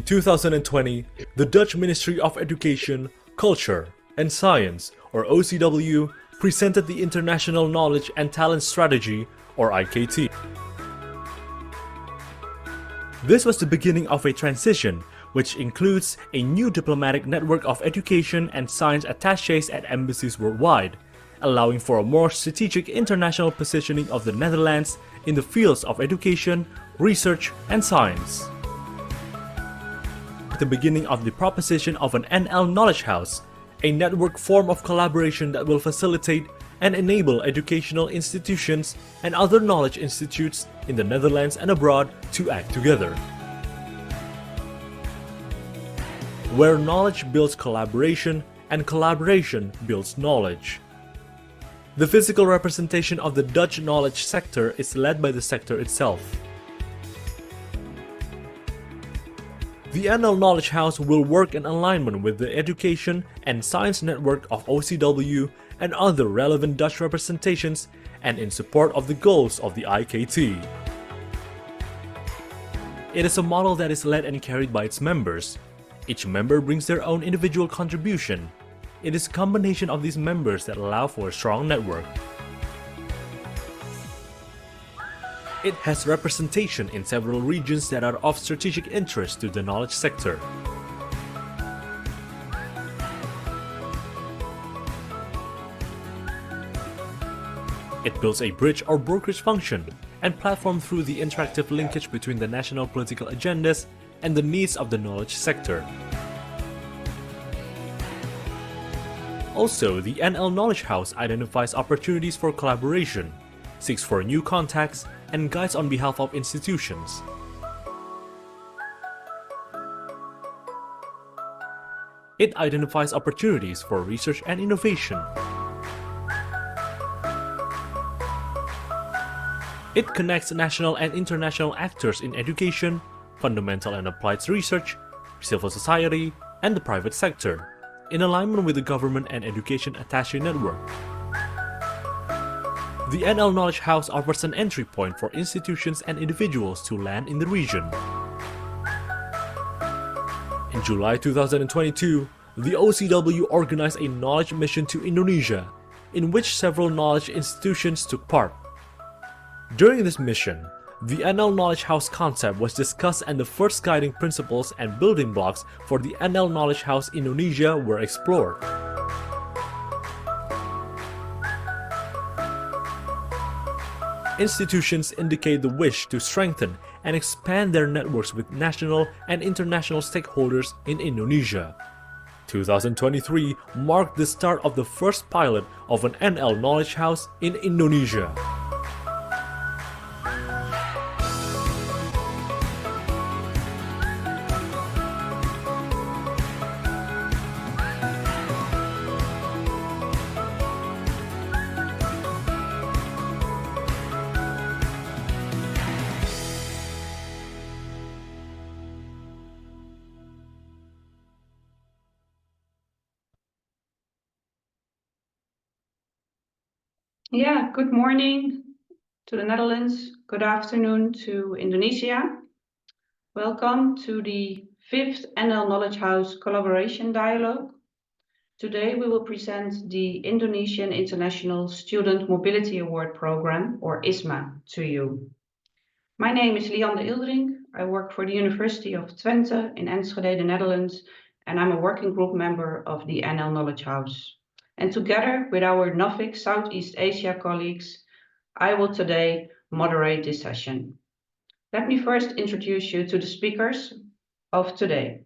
2020, the Dutch Ministry of Education, Culture and Science, or OCW, presented the International Knowledge and Talent Strategy, or IKT. This was the beginning of a transition, which includes a new diplomatic network of education and science attachés at embassies worldwide, allowing for a more strategic international positioning of the Netherlands in the fields of education, research, and science. The beginning of the proposition of an NL Knowledge House, a network form of collaboration that will facilitate and enable educational institutions and other knowledge institutes in the Netherlands and abroad to act together. Where knowledge builds collaboration and collaboration builds knowledge. The physical representation of the Dutch knowledge sector is led by the sector itself. The NL Knowledge House will work in alignment with the education and science network of OCW and other relevant Dutch representations and in support of the goals of the IKT. It is a model that is led and carried by its members. Each member brings their own individual contribution. It is a combination of these members that allow for a strong network. It has representation in several regions that are of strategic interest to the knowledge sector. It builds a bridge or brokerage function and platform through the interactive linkage between the national political agendas and the needs of the knowledge sector. Also, the NL Knowledge House identifies opportunities for collaboration, seeks for new contacts, and guides on behalf of institutions. It identifies opportunities for research and innovation. It connects national and international actors in education, fundamental and applied research, civil society, and the private sector, in alignment with the government and education attaché network. The NL Knowledge House offers an entry point for institutions and individuals to land in the region. In July 2022, the OCW organized a knowledge mission to Indonesia, in which several knowledge institutions took part. During this mission, the NL Knowledge House concept was discussed and the first guiding principles and building blocks for the NL Knowledge House Indonesia were explored. Institutions indicate the wish to strengthen and expand their networks with national and international stakeholders in Indonesia. 2023 marked the start of the first pilot of an NL Knowledge House in Indonesia. Yeah, good morning to the Netherlands. Good afternoon to Indonesia. Welcome to the 5th NL Knowledge House Collaboration Dialogue. Today we will present the Indonesian International Student Mobility Award Programme, or IISMA, to you. My name is Lianne Ildring. I work for the University of Twente in Enschede, the Netherlands, and I'm a working group member of the NL Knowledge House. And together with our NOVIC Southeast Asia colleagues, I will today moderate this session. Let me first introduce you to the speakers of today.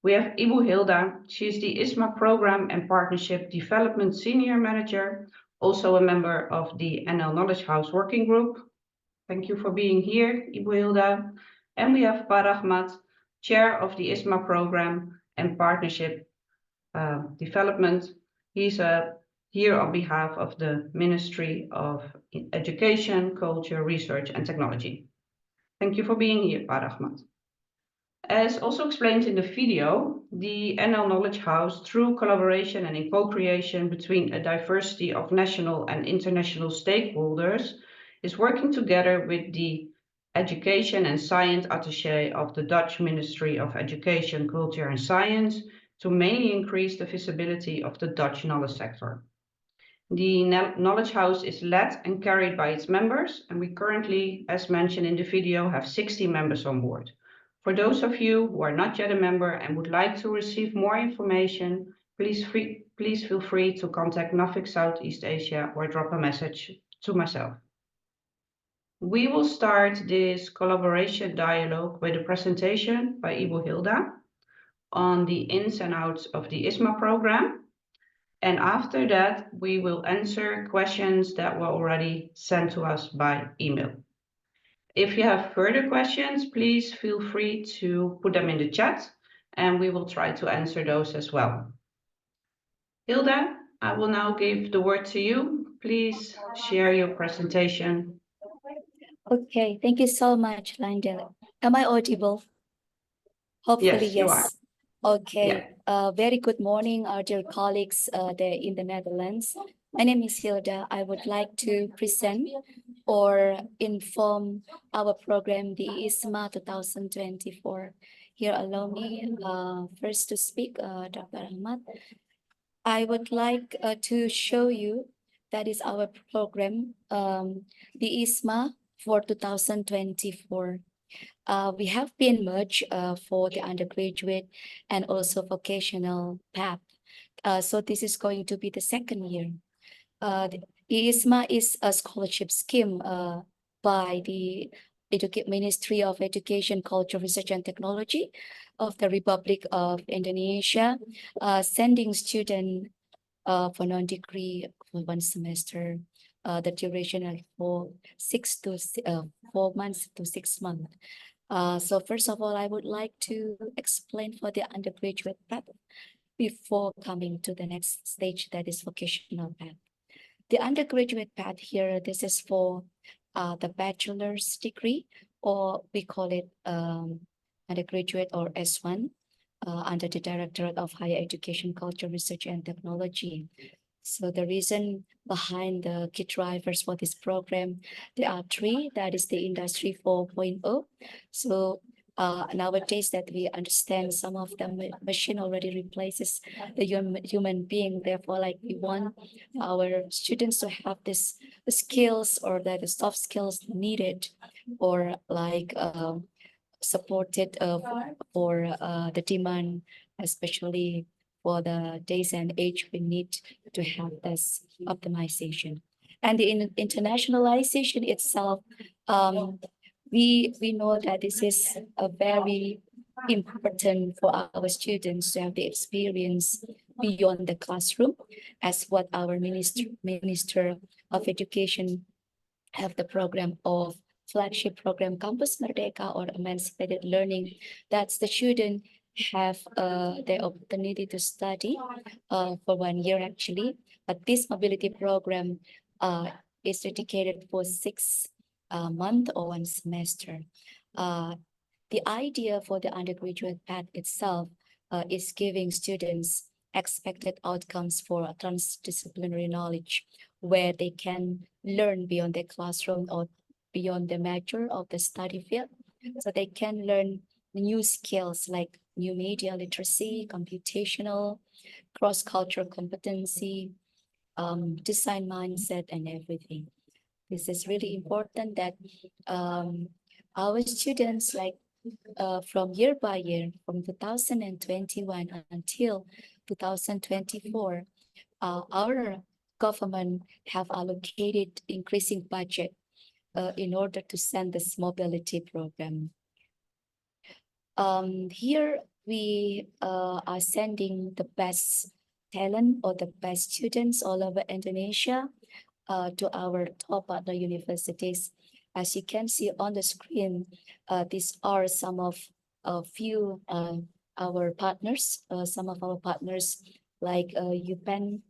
We have Ibu Hilda. She is the IISMA Programme and Partnership Development Senior Manager, also a member of the NL Knowledge House Working Group. Thank you for being here, Ibu Hilda. And we have Pak Rahmat, Chair of the IISMA Programme and Partnership Development. He's here on behalf of the Ministry of Education, Culture, Research and Technology. Thank you for being here, Pak Rahmat. As also explained in the video, the NL Knowledge House, through collaboration and in co-creation between a diversity of national and international stakeholders, is working together with the Education and Science Attaché of the Dutch Ministry of Education, Culture and Science to mainly increase the visibility of the Dutch knowledge sector. The Knowledge House is led and carried by its members, and we currently, as mentioned in the video, have 60 members on board. For those of you who are not yet a member and would like to receive more information, please feel free to contact NAFIC Southeast Asia or drop a message to myself. We will start this collaboration dialogue with a presentation by Ibu Hilda on the ins and outs of the IISMA program. And after that, we will answer questions that were already sent to us by email. If you have further questions, please feel free to put them in the chat and we will try to answer those as well. Hilda, I will now give the word to you. Please share your presentation. Okay, thank you so much, Lindell. Am I audible? Hopefully, Yes, you are. Okay, Yeah. very good morning, our dear colleagues there in the Netherlands. My name is Hilda. I would like to present or inform our program, the IISMA 2024. Here, allow me first to speak, Dr. Ahmad. I would like to show you that is our program, the IISMA for 2024. We have been merged for the undergraduate and also vocational path. So this is going to be the second year. The IISMA is a scholarship scheme by the Ministry of Education, Culture, Research and Technology of the Republic of Indonesia, sending students for non-degree for 1 semester. The duration is for 4 months to 6 months. So first of all, I would like to explain for the undergraduate path before coming to the next stage, that is vocational path. The undergraduate path here, this is for the bachelor's degree, or we call it undergraduate or S1 under the Directorate of Higher Education, Culture, Research and Technology. So the reason behind the key drivers for this program, there are 3, that is the Industry 4.0. So nowadays that we understand some of the machine already replaces the human being. Therefore, like we want our students to have this skills or the soft skills needed, or like supported for the demand, especially for the days and age we need to have this optimization. And the internationalization itself, we know that this is a very important for our students to have the experience beyond the classroom, as what our Minister of Education have the program of flagship program Campus Merdeka or emancipated learning. That's the student have the opportunity to study for 1 year actually, but this mobility program is dedicated for 6 months or 1 semester. The idea for the undergraduate path itself is giving students expected outcomes for transdisciplinary knowledge, where they can learn beyond the classroom or beyond the major of the study field. So they can learn new skills like new media literacy, computational, cross-cultural competency, design mindset, and everything. This is really important that our students, like from year by year, from 2021 until 2024, our government have allocated increasing budget in order to send this mobility program. Here we are sending the best talent or the best students all over Indonesia to our top partner universities. As you can see on the screen, these are some of a few our partners, some of our partners like UPenn,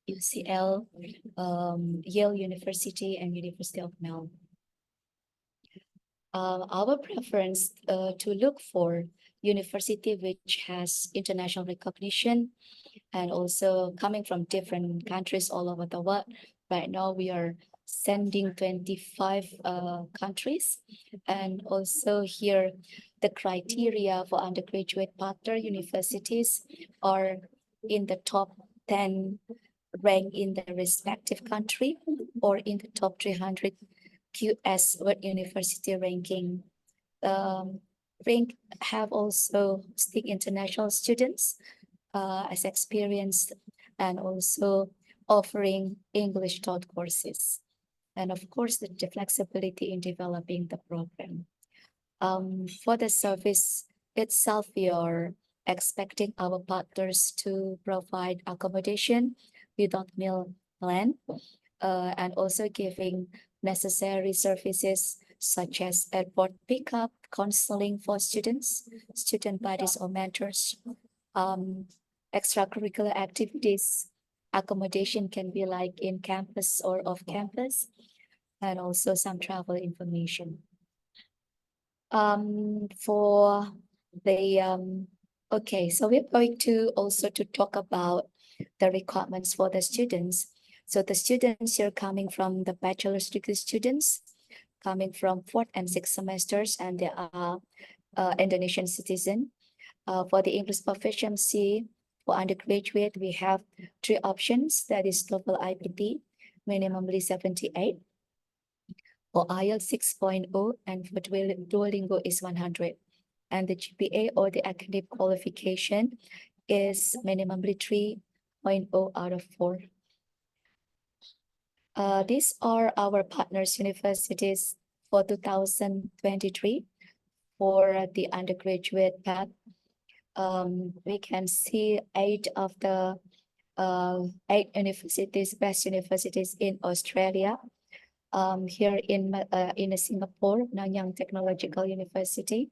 UCL, Yale University, and University of Melbourne. Our preference to look for university which has international recognition and also coming from different countries all over the world. Right now, we are sending 25 countries. And also here, the criteria for undergraduate partner universities are in the top 10 rank in the respective country or in the top 300 QS World University ranking. Rank have also stick international students as experienced and also offering English taught courses. And of course, the flexibility in developing the program. For the service itself, we are expecting our partners to provide accommodation without meal plan, and also giving necessary services such as airport pickup, counseling for students, student buddies or mentors, extracurricular activities. Accommodation can be like in campus or off campus, and also some travel information. For the okay, so we're going to also to talk about the requirements for the students. So the students here coming from the bachelor's degree students, coming from 4th and 6th semesters, and they are Indonesian citizen. For the English proficiency for undergraduate, we have 3 options. That is TOEFL IPT, minimally 78. For IELTS 6.0, and for Duolingo is 100. And the GPA or the academic qualification is minimally 3.0 out of 4. These are our partners universities for 2023 for the undergraduate path. We can see 8 of the 8 universities, best universities in Australia. Here in Singapore, Nanyang Technological University,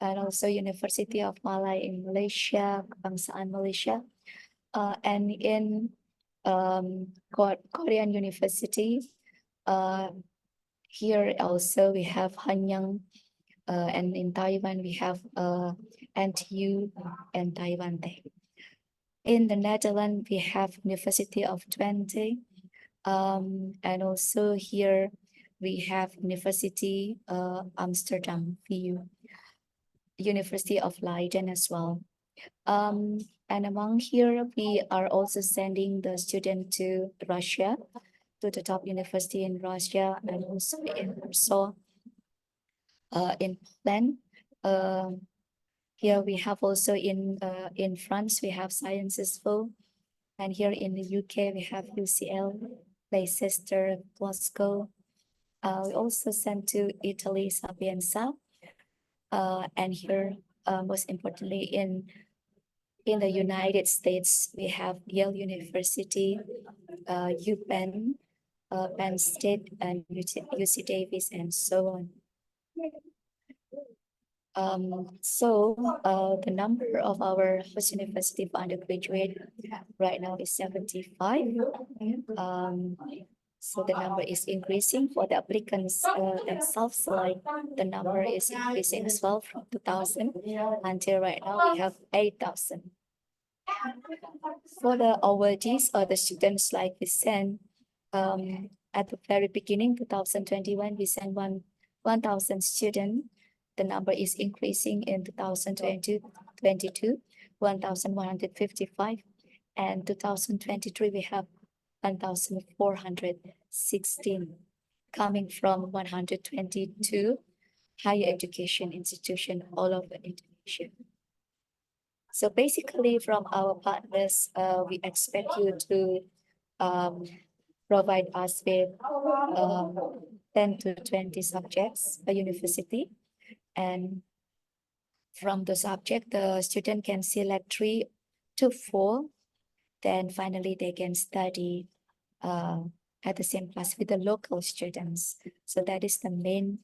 and also University of Malaya in Malaysia, Kebangsaan Malaysia, and in Korean University. Here also we have Hanyang, and in Taiwan we have NTU and Taiwan Tech. In the Netherlands we have University of Twente. And also here we have University Amsterdam, VU, University of Leiden as well. And among here, we are also sending the student to Russia, to the top university in Russia, and also in Warsaw, in Poland. Here we have also in France, we have Sciences Po, and here in the UK, we have UCL, Leicester, Glasgow. We also sent to Italy, Sapienza. And here, most importantly, in the United States, we have Yale University, UPenn, Penn State, and UC Davis, and so on. The number of our host university for undergraduate right now is 75. So the number is increasing for the applicants themselves. Like the number is increasing as well from 2,000 until right now we have 8,000. For the awardees or the students, like we sent at the very beginning, 2021, we sent 1,000 students. The number is increasing in 2022, 1,155, and 2023 we have 1,416 coming from 122 higher education institutions all over Indonesia. So basically from our partners, we expect you to provide us with 10 to 20 subjects per university. And from the subject, the student can select 3 to 4. Then finally, they can study at the same class with the local students. So that is the main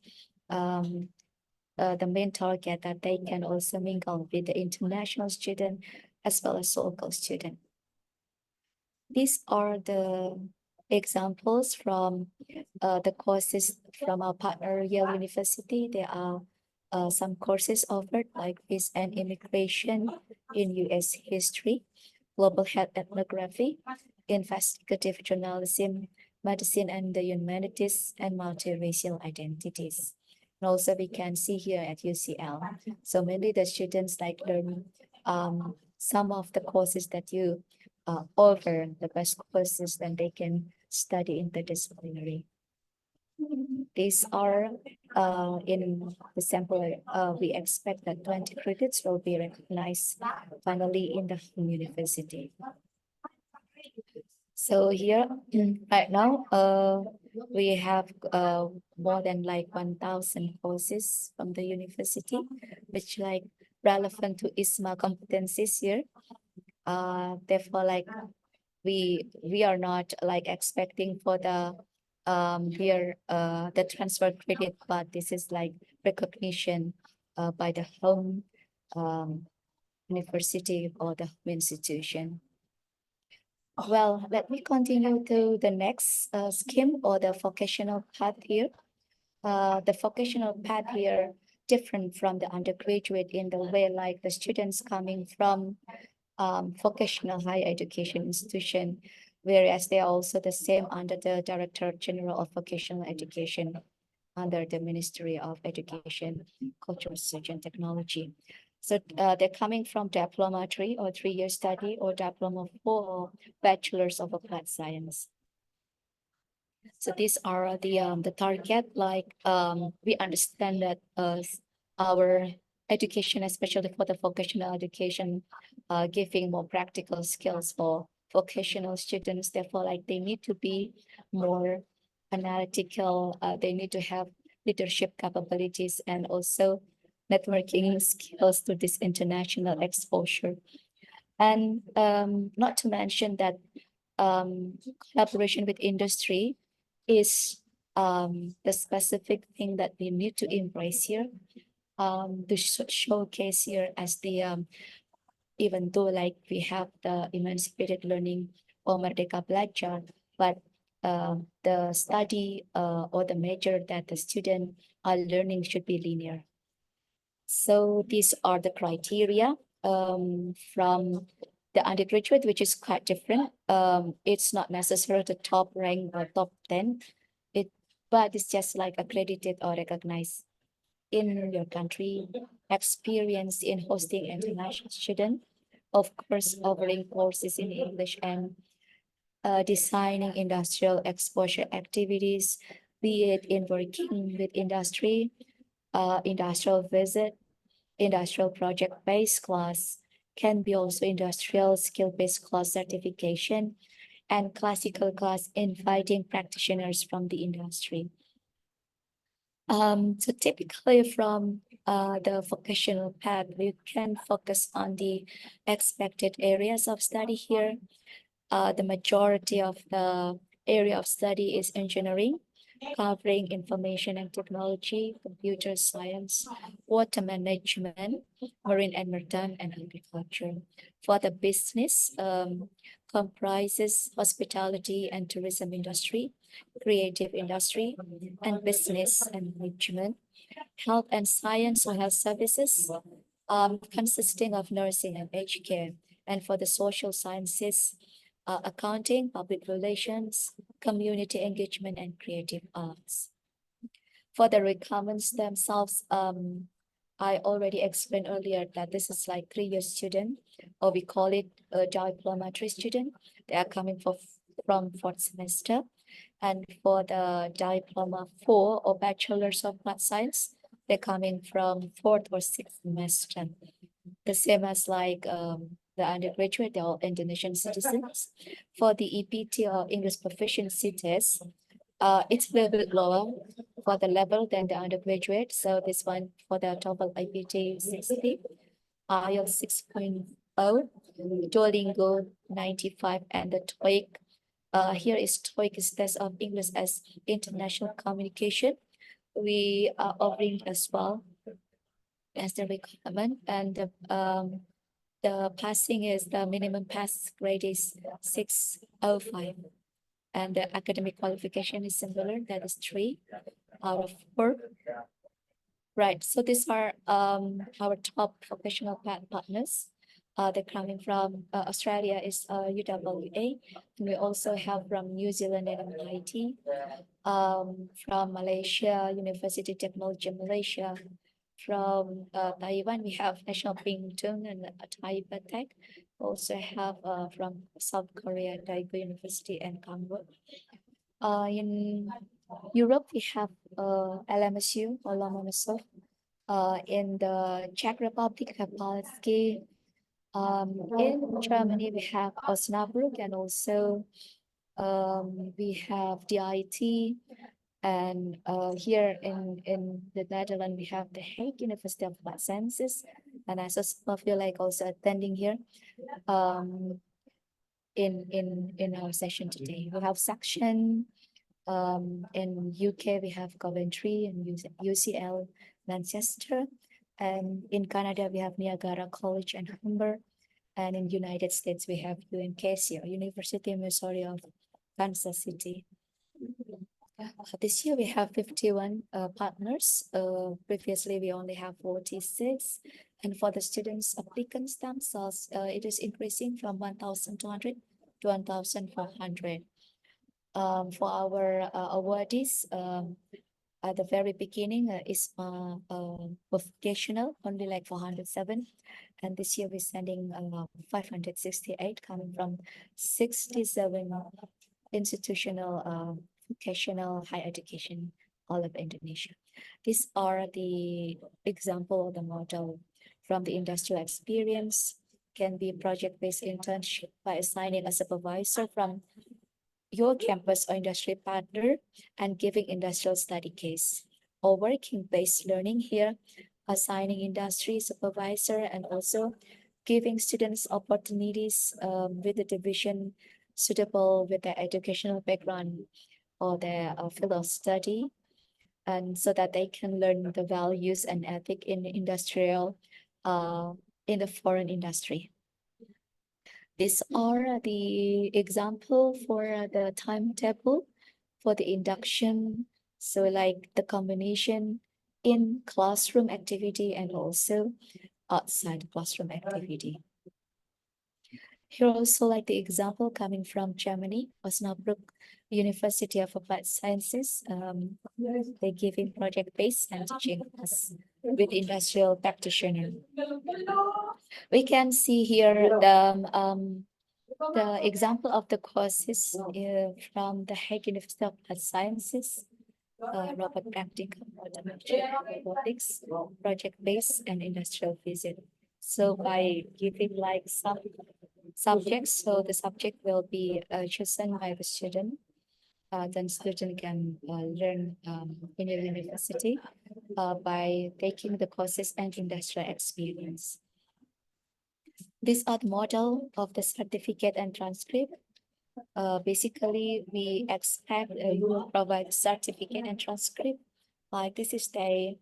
target, that they can also mingle with the international student as well as local student. These are the examples from the courses from our partner Yale University. There are some courses offered like Peace and Immigration in US History, Global Health Ethnography, Investigative Journalism, medicine and the humanities, and multiracial identities. And also we can see here at UCL. So mainly the students like learn some of the courses that you offer, the best courses, then they can study interdisciplinary. These are in the sample, we expect that 20 credits will be recognized finally in the university. So here, right now, we have more than like 1,000 courses from the university, which like relevant to IISMA competencies here. Therefore, like we are not like expecting for the here the transfer credit, but this is like recognition by the home university or the home institution. Well, let me continue to the next scheme or the vocational path here. The vocational path here different from the undergraduate in the way like the students coming from vocational higher education institution, whereas they are also the same under the Director General of Vocational Education under the Ministry of Education, Culture, Research and Technology. So they're coming from Diploma 3 or 3-year study or Diploma 4 or Bachelor's of Applied Science. So these are the target, like we understand that our education, especially for the vocational education, giving more practical skills for vocational students. Therefore, like they need to be more analytical. They need to have leadership capabilities and also networking skills to this international exposure. And not to mention that collaboration with industry is the specific thing that we need to embrace here. To showcase here as the even though like we have the emancipated learning or Merdeka Belajar, but the study or the major that the student are learning should be linear. So these are the criteria from the undergraduate, which is quite different. It's not necessarily the top rank or top 10, but it's just like accredited or recognized in your country, experience in hosting international students, of course, offering courses in English and designing industrial exposure activities, be it in working with industry, industrial visit, industrial project-based class, can be also industrial skill-based class certification, and classical class inviting practitioners from the industry. So typically from the vocational path, we can focus on the expected areas of study here. The majority of the area of study is engineering, covering information and technology, computer science, water management, marine and maritime, and agriculture. For the business, comprises hospitality and tourism industry, creative industry, and business and management, health and science or health services, consisting of nursing and aged care. And for the social sciences, accounting, public relations, community engagement, and creative arts. For the requirements themselves, I already explained earlier that this is like 3-year student, or we call it a Diploma 3 student. They are coming from 4th semester. And for the Diploma 4 or Bachelor's of Applied Science, they're coming from 4th or 6th semester. The same as like the undergraduate, they're all Indonesian citizens. For the EPT or English proficiency test, it's a little bit lower for the level than the undergraduate. So this one for the TOEFL IPT 60, IELTS 6.0, Duolingo 95, and the TOEIC. Here is TOEIC is test of English as international communication. We are offering as well as the requirement, and the passing is the minimum pass grade is 605, and the academic qualification is similar, that is 3 out of 4. Right, so these are our top professional partners. They're coming from Australia is UWA, and we also have from New Zealand and MIT, from Malaysia, University Technology Malaysia, from Taiwan, we have National Pingtung and Taiwan Tech. Also have from South Korea, Daegu University and Congo. In Europe, we have LMSU or Lomonosov. In the Czech Republic, we have Polski. In Germany, we have Osnabrück, and also we have DIT. And here in the Netherlands, we have the Hague University of Applied Sciences, and I just feel like also attending here in our session today. We have section in UK, we have Coventry and UCL Manchester, and in Canada, we have Niagara College and Humber, and in United States, we have UMKC, or University of Missouri of Kansas City. This year we have 51 partners. Previously we only have 46, and for the students applicants themselves, it is increasing from 1,200 to 1,400. For our awardees, at the very beginning is vocational, only like 407, and this year we're sending 568 coming from 67 institutional vocational higher education all of Indonesia. These are the example of the model from the industrial experience. Can be project-based internship by assigning a supervisor from your campus or industry partner and giving industrial study case, or working-based learning here, assigning industry supervisor and also giving students opportunities with the division suitable with their educational background or their field of study, and so that they can learn the values and ethic in industrial, in the foreign industry. These are the example for the timetable for the induction. So like the combination in classroom activity and also outside classroom activity. Here also like the example coming from Germany, Osnabrück University of Applied Sciences. They giving project-based and teaching us with industrial practitioner. We can see here the example of the courses from the Hague University of Applied Sciences, robot practical, automation, robotics, project-based, and industrial physics. So by giving like some subjects, so the subject will be chosen by the student. Then student can learn in a university by taking the courses and industrial experience. These are the model of the certificate and transcript. Basically, we expect you will provide certificate and transcript. Like this is the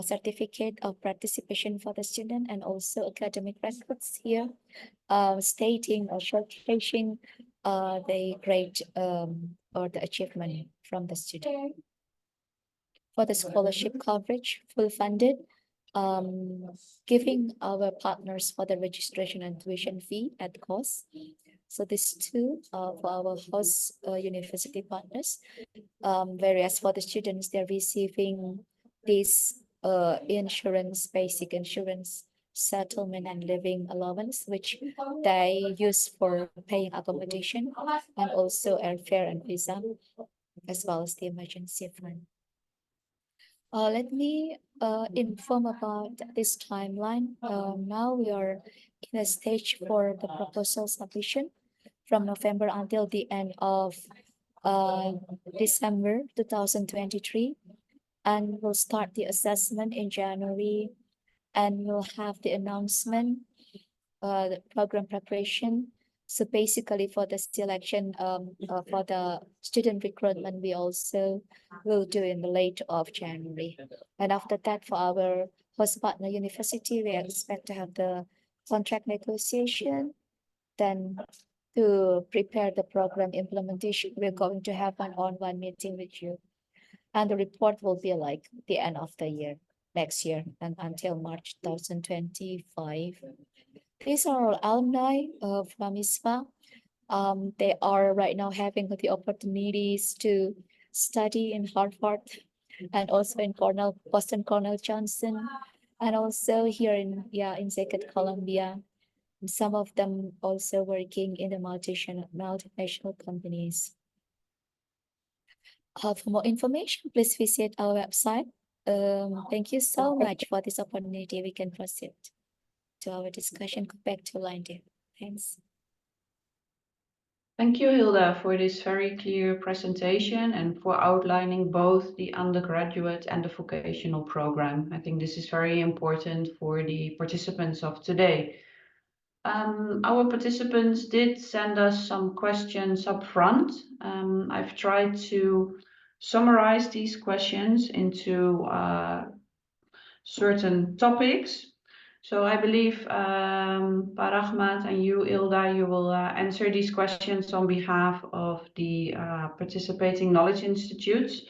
certificate of participation for the student and also academic records here, stating or showcasing the grade or the achievement from the student. For the scholarship coverage, full funded, giving our partners for the registration and tuition fee at cost. So these two for our host university partners, whereas for the students, they're receiving this insurance, basic insurance, settlement and living allowance, which they use for paying accommodation and also airfare and visa, as well as the emergency fund. Let me inform about this timeline. Now we are in a stage for the proposal submission from November until the end of December 2023. And we'll start the assessment in January, and we'll have the announcement, the program preparation. So basically for the selection for the student recruitment, we also will do in the late of January. And after that, for our host partner university, we expect to have the contract negotiation. Then to prepare the program implementation, we're going to have an on-one meeting with you. And the report will be like the end of the year, next year, and until March 2025. These are alumni from IISMA. They are right now having the opportunities to study in Harvard and also in Boston Cornell Johnson, and also here in Second Columbia. Some of them also working in the multinational companies. For more information, please visit our website. Thank you so much for this opportunity. We can proceed to our discussion. Go back to Linda. Thanks. Thank you, Hilda, for this very clear presentation and for outlining both the undergraduate and the vocational program. I think this is very important for the participants of today. Our participants did send us some questions up front. I've tried to summarize these questions into certain topics. So I believe Pak Rahmat and you, Ilda, you will answer these questions on behalf of the participating knowledge institutes.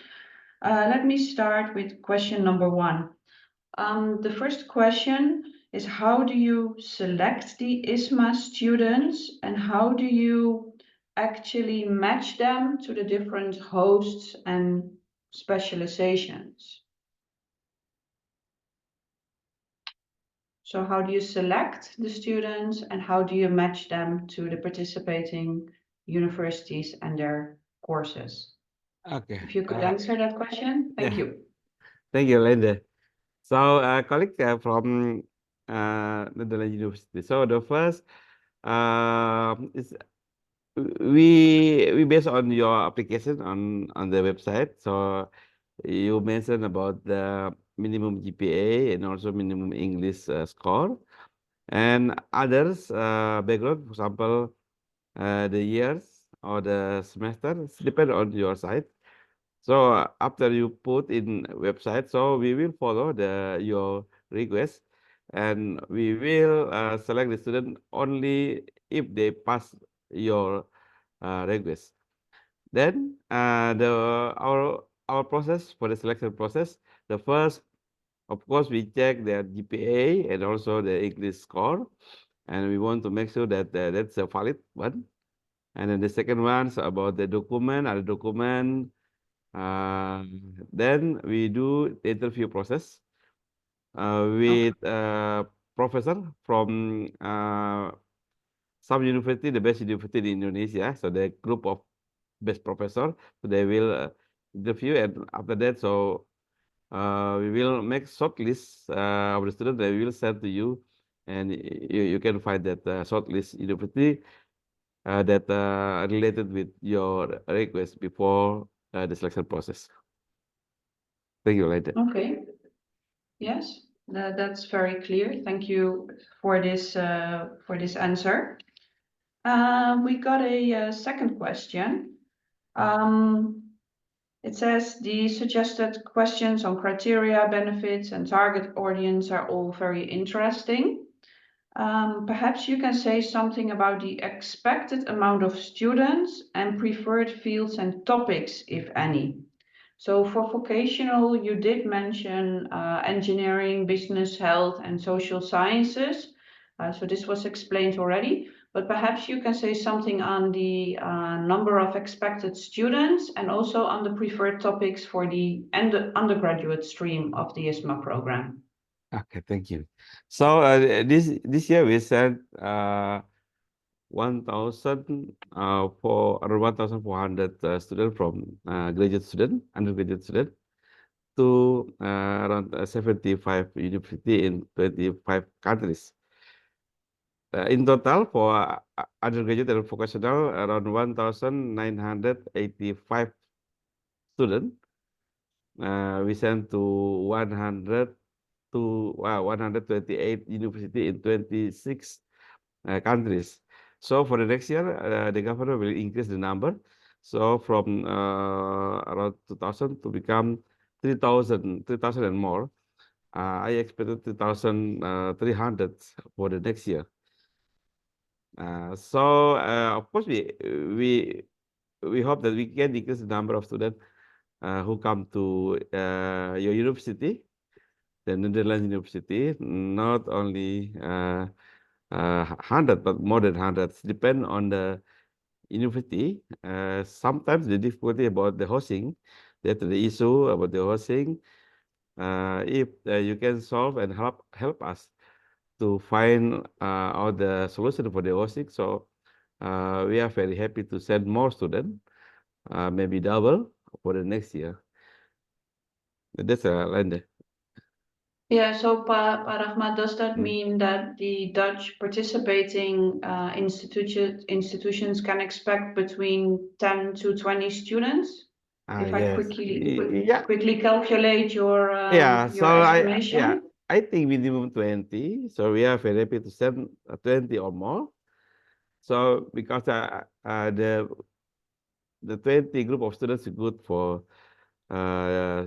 Let me start with question number 1. The first question is, how do you select the IISMA students and how do you actually match them to the different hosts and specializations? So how do you select the students and how do you match them to the participating universities and their courses? Okay. If you could answer that question, thank you. Thank you, Linda. So, colleague from Netherlands University. So the first is we based on your application on the website. So you mentioned about the minimum GPA and also minimum English score, and others background, for example, the years or the semester depend on your side. So after you put in website, so we will follow your request, and we will select the student only if they pass your request. Then our process for the selection process, the first, of course, we check their GPA and also the English score, and we want to make sure that that's a valid one. And then the second one is about the document, other document. Then we do the interview process with professor from some university, the best university in Indonesia. So the group of best professor, so they will interview, and after that, so we will make shortlist of the student. They will send to you, and you can find that shortlist university that related with your request before the selection process. Thank you, Linda. Okay. Yes, that's very clear. Thank you for this answer. We got a second question. It says the suggested questions on criteria, benefits, and target audience are all very interesting. Perhaps you can say something about the expected amount of students and preferred fields and topics, if any. So for vocational, you did mention engineering, business, health, and social sciences. So this was explained already, but perhaps you can say something on the number of expected students and also on the preferred topics for the undergraduate stream of the IISMA program. Okay, thank you. So this year we sent 1,000 for around 1,400 students from graduate student, undergraduate student, to around 75 university in 25 countries. In total, for undergraduate and vocational, around 1,985 students. We sent to 128 university in 26 countries. So for the next year, the government will increase the number. So from around 2,000 to become 3,000 and more. I expected 2,300 for the next year. So of course we hope that we can increase the number of students who come to your university, the Netherlands University, not only 100, but more than 100. Depend on the university. Sometimes the difficulty about the hosting, that's the issue about the hosting. If you can solve and help us to find out the solution for the hosting, so we are very happy to send more students, maybe double for the next year. That's Lende. Yeah, so Pa Rahmat, does that mean that the Dutch participating institutions can expect between 10 to 20 students? If I Yes. Yeah. quickly calculate your So estimation. I think minimum 20. So we are very happy to send 20 or more. So because the 20 group of students is good for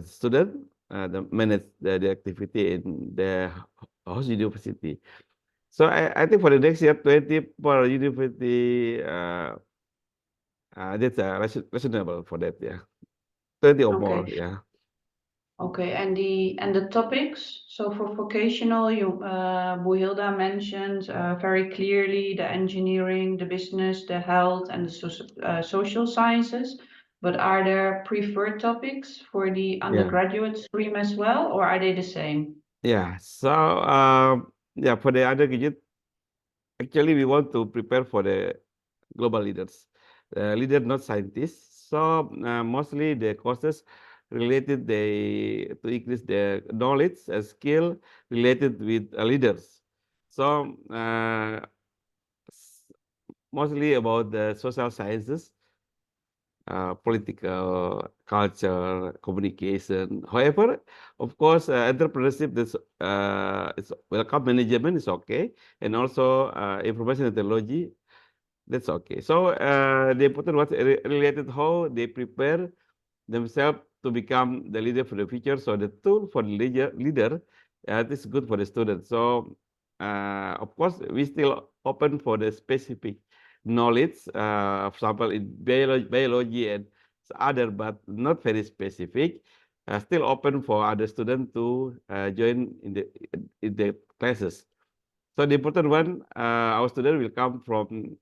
student the manage the activity in the host university. So I think for the next year 20 per university that's reasonable for that, yeah. 20 or more, Okay. yeah. Okay, and the topics. So for vocational, Bu Hilda mentioned very clearly the engineering, the business, the health, and the social sciences. But are there preferred topics for the Yeah. undergraduate stream as well, or are they the same? Yeah. So yeah, for the undergraduate, actually we want to prepare for the global leaders, leader not scientists. So mostly the courses related to increase their knowledge and skill related with leaders. So mostly about the social sciences, political, culture, communication. However, of course, entrepreneurship is welcome. Management is okay, and also information technology, that's okay. So the important was related how they prepare themselves to become the leader for the future. So the tool for the leader this is good for the student. So of course, we still open for the specific knowledge, for example, in biology and other, but not very specific. Still open for other students to join in the classes. So the important one, our student will come from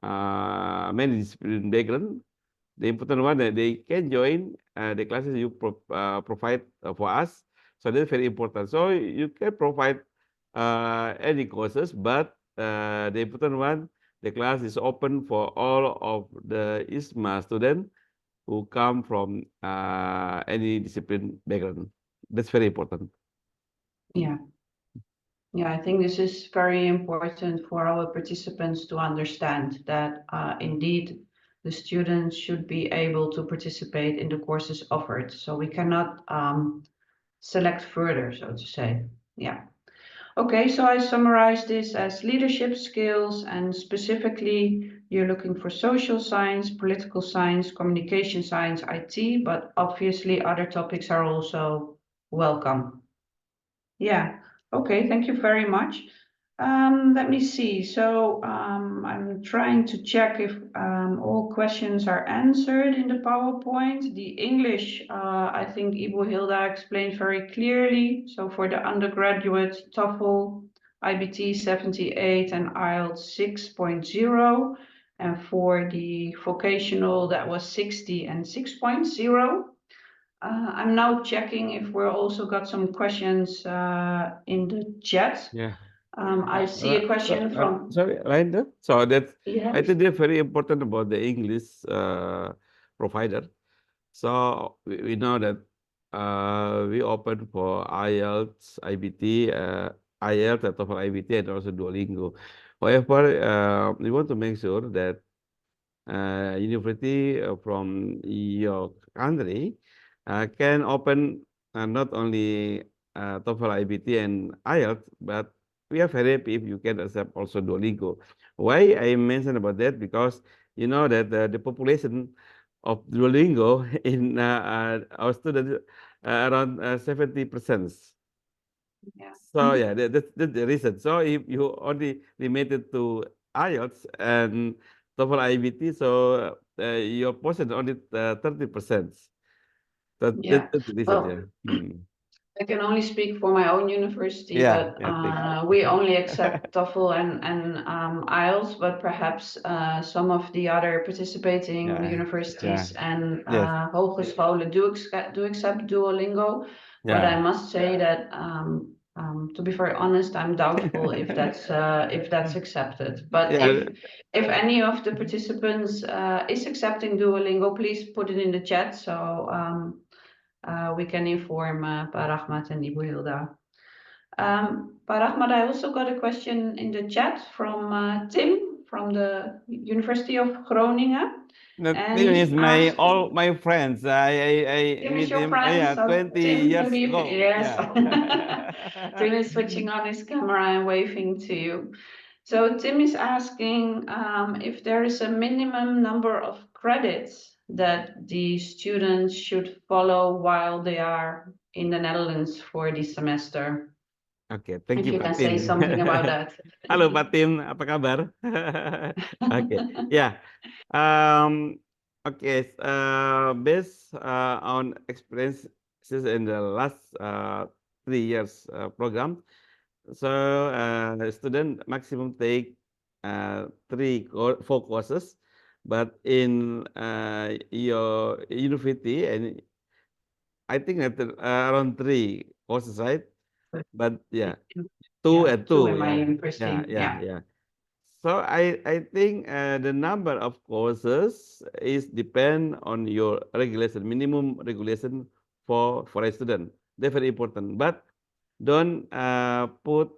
many discipline background. The important one that they can join the classes you provide for us. So that's very important. So you can provide any courses, but the important one, the class is open for all of the IISMA students who come from any discipline background. That's very important. Yeah. Yeah, I think this is very important for our participants to understand that indeed the students should be able to participate in the courses offered. So we cannot select further, so to say. Yeah. Okay, so I summarize this as leadership skills, and specifically you're looking for social science, political science, communication science, IT, but obviously other topics are also welcome. Yeah, okay, thank you very much. Let me see. So I'm trying to check if all questions are answered in the PowerPoint. The English, I think Ibu Hilda explained very clearly. So for the undergraduate, TOEFL, IBT 78 and IELTS 6.0. And for the vocational, that was 60 and 6.0. I'm now checking if we're also got some questions in the chat. Yeah. I see a question from. Sorry, Linda. So that's Yeah. I think they're very important about the English provider. So we know that we open for IELTS, IBT, IELTS, TOEFL, IBT, and also Duolingo. However, we want to make sure that university from your country can open not only TOEFL, IBT, and IELTS, but we are very happy if you can accept also Duolingo. Why I mentioned about that? Because you know that the population of Duolingo in our students around 70%. Yeah. So yeah, that's the reason. So if you only limited to IELTS and TOEFL IBT, so your portion only 30%. Yeah. That's the reason, Well, yeah. Hmm. I can only speak for my own university, Yeah, but yeah, thanks. we only accept TOEFL and IELTS, but perhaps some of the other participating Yeah, universities and yes, hogescholen do accept Duolingo. But I yeah, must say that, to be very honest, I'm doubtful if that's accepted. But yeah. if any of the participants is accepting Duolingo, please put it in the chat so we can inform Pa Rahmat and Ibu Hilda. Pa Rahmat, I also got a question in the chat from Tim from the University of Groningen. No, And Tim he's is my asked, all my friends. I Tim is meet your him. friend, Yeah, so 20 Tim, years maybe ago. yes. Yeah. Tim is switching on his camera and waving to you. So Tim is asking if there is a minimum number of credits that the students should follow while they are in the Netherlands for the semester. Oke, thank If you you can Pak say Tim. something about that. Halo Pak Tim, apa kabar? Oke, ya. Oke, based on experiences in the last 3 years program, so student maximum take 4 courses, but in your university, and I think that around 3 courses, right? But yeah. Two Yeah, and two two, in my yeah, university. Yeah. yeah. So I think the number of courses is depend on your regulation, minimum regulation for a student. They're very important, but don't put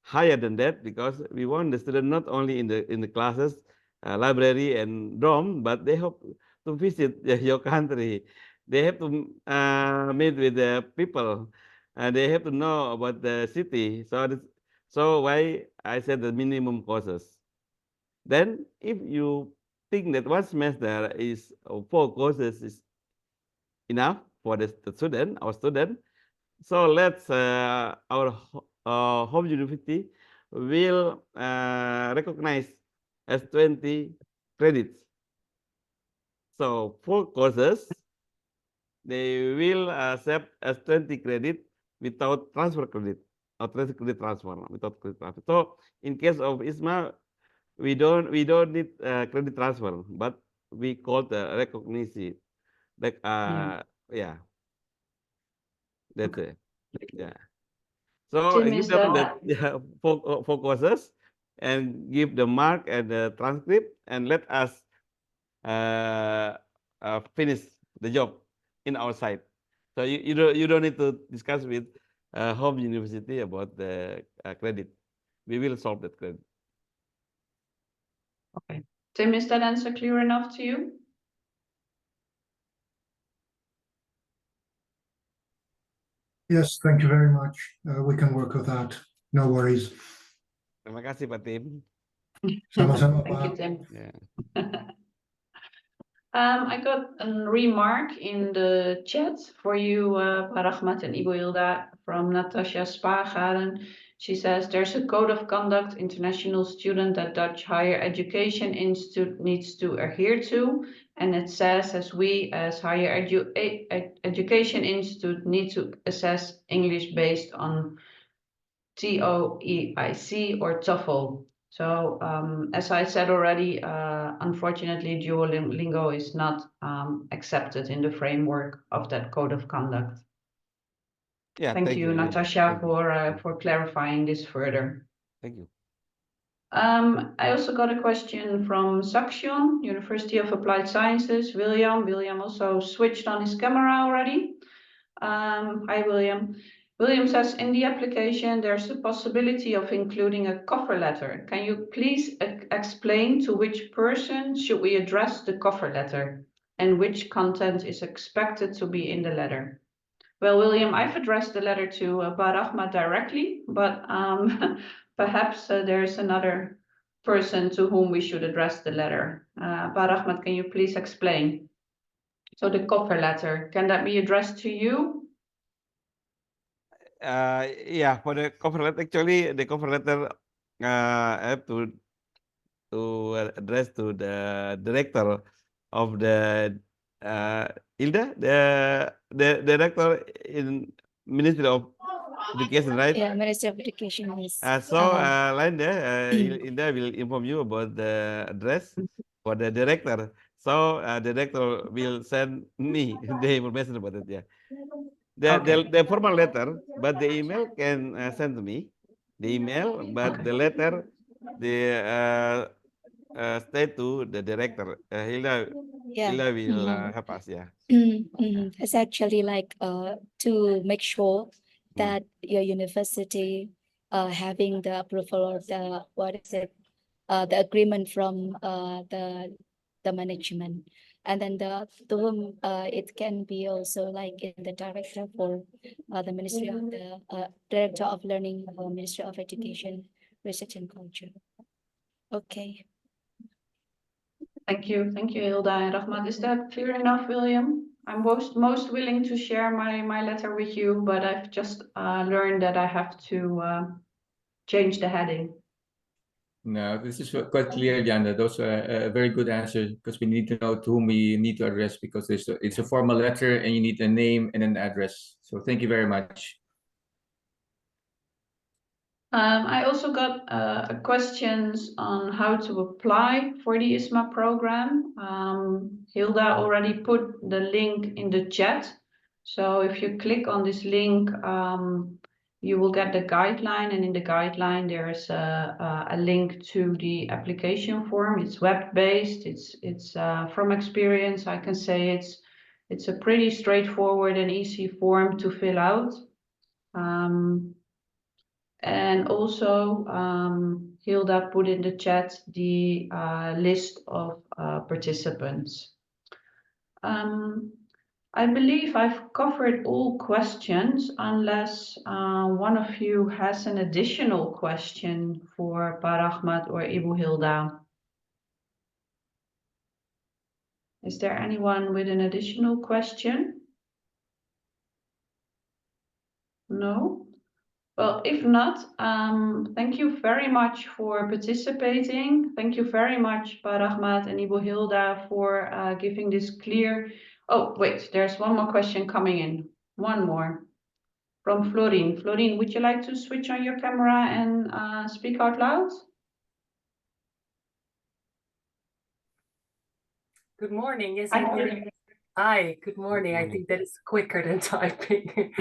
higher than that because we want the student not only in the classes, library and dorm, but they have to visit your country. They have to meet with the people, and they have to know about the city. So why I said the minimum courses. Then if you think that one semester is 4 courses is enough for the student, our student, so let's our home university will recognize as 20 credits. So 4 courses, they will accept as 20 credit without transfer credit or credit transfer without credit transfer. So in case of ISMA, we don't need credit transfer, but we call the recognition. Like yeah, that's Okay. it. Yeah. So Tim, give is them the that four courses and give the mark and the transcript and let us finish the job in our site. So you don't need to discuss with home university about the credit. We will solve that credit. okay? Tim, is that answer clear enough to you? Yes, thank you very much. We can work with that. No worries. Terima kasih Pak Tim. Sama-sama, Thank you, Pak. Tim. Yeah. I got a remark in the chat for you, Pa Rahmat and Ibu Hilda, from Natasha Spaargaren. She says there's a code of conduct international student that Dutch Higher Education Institute needs to adhere to. And it says as we as Higher Education Institute need to assess English based on TOEIC or TOEFL. So as I said already, unfortunately, Duolingo is not accepted in the framework of that code of conduct. Yeah. Thank you, Yeah. Natasha, Thank you. for clarifying this further. Thank you. I also got a question from Saxion, University of Applied Sciences. William also switched on his camera already. Hi, William. William says, in the application, there's a possibility of including a cover letter. Can you please explain to which person should we address the cover letter and which content is expected to be in the letter? Well, William, I've addressed the letter to Pa Rahmat directly, but perhaps there's another person to whom we should address the letter. Pa Rahmat, can you please explain? So the cover letter, can that be addressed to you? Yeah, for the cover letter, actually, the cover letter I have to address to the director of the Hilda, the director in Ministry of Education, right? Yeah, Ministry of Education is. Linda, Indah will inform you about the address for the director. So, director will send me the information about it. Yeah, the formal letter, but the email can send to me the email, but the letter, the state to the director. Yeah. Hilda will help us. Yeah. It's actually like to make sure Mm. that your university having the approval or the what is it the agreement from the management, and then to whom it can be also like in the director for the Ministry of the Director of Learning, Ministry of Education, Research and Culture. Okay. Thank you, Hilda and Rahmat. Is that clear enough, William? I'm most willing to share my letter with you, but I've just learned that I have to change the heading. No, this is quite clear, Janda. Those are very good answers, because we need to know to whom we need to address, because it's a formal letter and you need a name and an address. So thank you very much. I also got questions on how to apply for the IISMA program. Hilda already put the link in the chat. So if you click on this link, you will get the guideline, and in the guideline there is a link to the application form. It's web-based. It's from experience, I can say it's a pretty straightforward and easy form to fill out. And also, Hilda put in the chat the list of participants. I believe I've covered all questions, unless one of you has an additional question for Pa Rahmat or Ibu Hilda. Is there anyone with an additional question? No? Well, if not, thank you very much for participating. Thank you very much, Pa Rahmat and Ibu Hilda, for giving this clear... Oh, wait, there's one more question coming in. One more from Florin. Florin, would you like to switch on your camera and speak out loud? Good morning. Yes, Hi, I Florin. can. Hi, good morning. I think that is quicker than typing.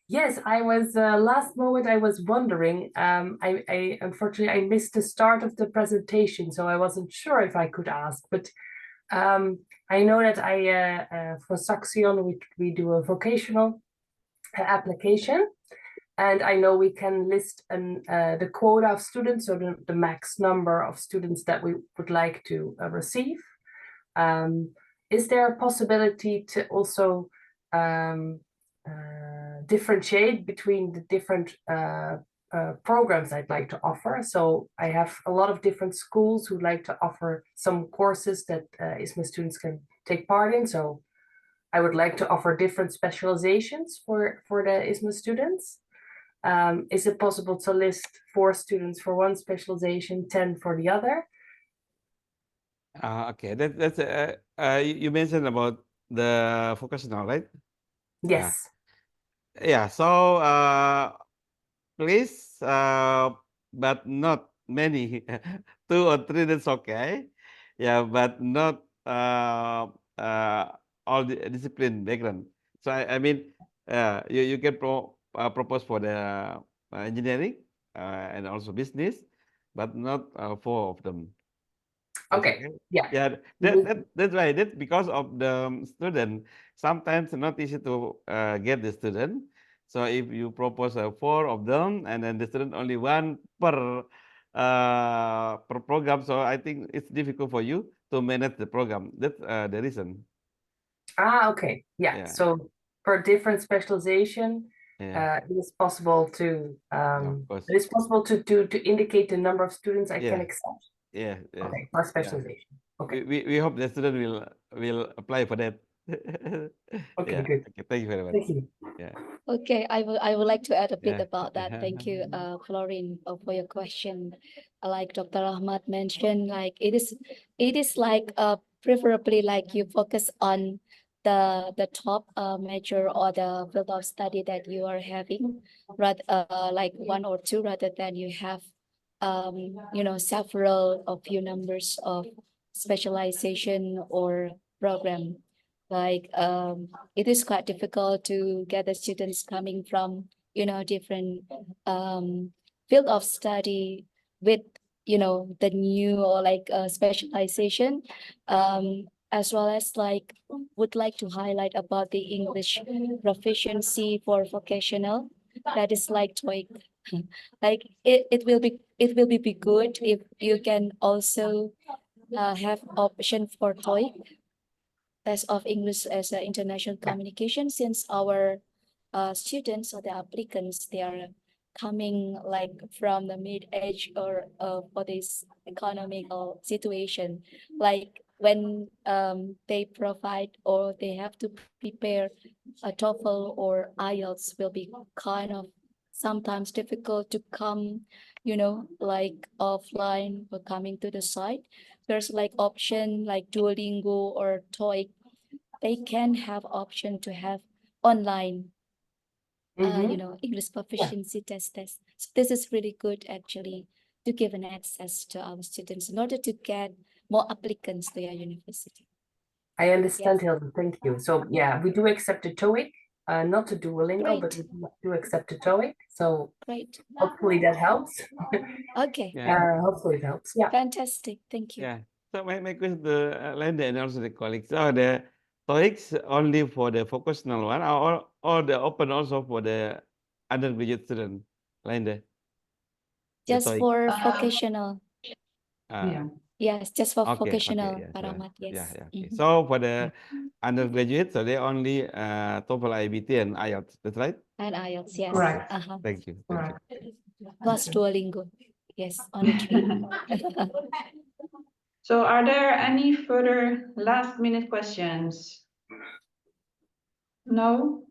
Yes, I was last moment I was wondering. I unfortunately I missed the start of the presentation, so I wasn't sure if I could ask. But I know that for Saxion we do a vocational application, and I know we can list the quota of students, so the max number of students that we would like to receive. Is there a possibility to also differentiate between the different programs I'd like to offer? So I have a lot of different schools who like to offer some courses that IISMA students can take part in. So I would like to offer different specializations for the IISMA students. Is it possible to list 4 students for one specialization, 10 for the other? Okay, that's you mentioned about the vocational, right? Yes. Yeah. So please, but not many. 2 or 3, that's okay. Yeah, but not all the discipline background. So I mean, you can propose for the engineering and also business, but not 4 of them. That's Okay. Yeah. Yeah. That's right. That's because of the student. Sometimes not easy to get the student. So if you propose 4 of them, and then the student only 1 per program, so I think it's difficult for you to manage the program. That's the reason. Okay. Yeah. Yeah. So for different specialization, Yeah. it is possible to Of course. it is possible to indicate the number of students I can Yeah. accept. Yeah. Yeah. Okay, per specialization. Okay. We hope the student will apply for that. Okay, Yeah. good. Okay. Thank you very much. Thank you. Yeah. Okay, I would like to add a bit Yeah. about that. Thank you, Florin, for your question. Like Dr. Ahmad mentioned, like it is like preferably like you focus on the top major or the field of study that you are having, rather like one or two, rather than you have several or few numbers of specialization or program. Like it is quite difficult to get the students coming from different field of study with the new or like specialization, as well as like would like to highlight about the English proficiency for vocational, that is like TOEIC. Like it will be good if you can also have option for TOEIC, test of English as an international communication, since our students or the applicants, they are coming like from the mid-age or for this economical situation. Like when they provide or they have to prepare a TOEFL or IELTS, will be kind of sometimes difficult to come, like offline or coming to the site. There's like option like Duolingo or TOEIC. They can have option to have online English proficiency test. So this is really good actually, to give an access to our students in order to get more applicants to your university. I understand, Hilda. Thank you. So yeah, we do accept a TOEIC, not a Duolingo, but we do accept a TOEIC. So Great. hopefully that helps. Okay. Yeah. Hopefully it helps. Yeah. Fantastic. Thank you. Yeah. So my question to Linda and also the colleagues, so the TOEICs only for the vocational one, or the open also for the undergraduate student, Linda? The Just TOEIC. for vocational. Yeah. Yes, just for Okay, vocational, yeah, Pak Rahmat, yes. yeah, okay. Mhm. So for the undergraduate, so they only TOEFL, IBT, and IELTS. That's right. And IELTS, yes. Correct. Thank you. Correct. Plus Duolingo. Yes, only 3. So are there any further last-minute questions? No?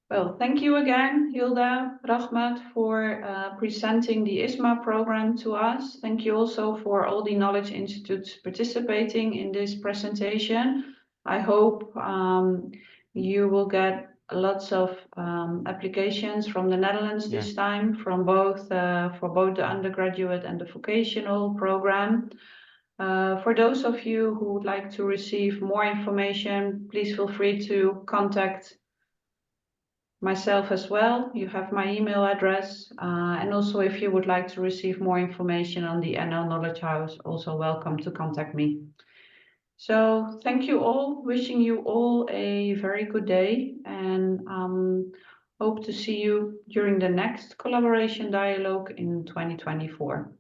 Well, thank you again, Hilda, Rahmat, for presenting the IISMA program to us. Thank you also for all the Knowledge Institutes participating in this presentation. I hope you will get lots of applications from the Netherlands this time, from both for both the undergraduate and the vocational program. For those of you who would like to receive more information, please feel free to contact myself as well. You have my email address, and also if you would like to receive more information on the NL Knowledge House, also welcome to contact me. So thank you all, wishing you all a very good day, and hope to see you during the next collaboration dialogue in 2024.